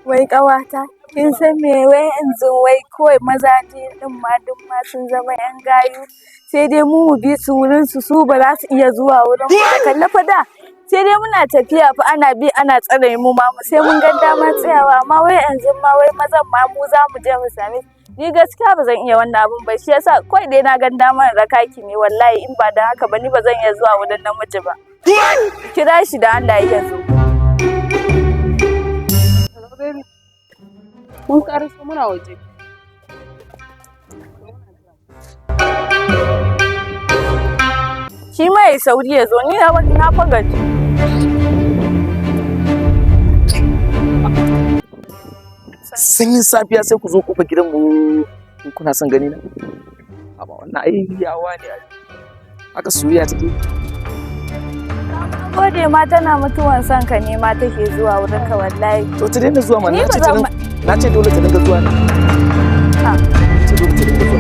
Wai ƙawata, kin san me wai yanzu wai kawai mazaje din ma duk ma sun zama yan gayu. Sai dai mu bi su wurin su ba za su iya zuwa wurin mu. Kalla fa da sai dai muna tafiya fa ana bi ana tsare mu ma sai mun ga dama tsayawa amma wai yanzu ma wai mazan ma mu za mu je mu same ni gaskiya ba zan iya wannan abun ba shi yasa kawai dai na ga dama rakaki ne wallahi in ba da haka ba ni ba zan iya zuwa wurin namiji ba. Kira shi da Allah ya zo. Mun ƙaraso muna waje. Shi ma ya sauri ya zo ni na fagaci. Sanyin safiya sai ku zo kofar gidanmu kuna son gani na? Amma wannan ai yawa ne haka soyayya take. Gode ma tana mutuwan son ka ne ma take zuwa wurin ka wallahi. To ta daina zuwa ma na ce dole ta dinga zuwa ne. Ha. Ce dole ta dinga zuwa.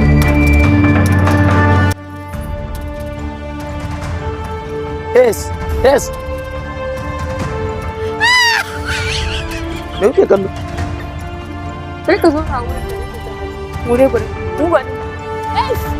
Yes. Me kuke kallo? Sai ka zo a wurin da yake jama'a. Mu dai bari.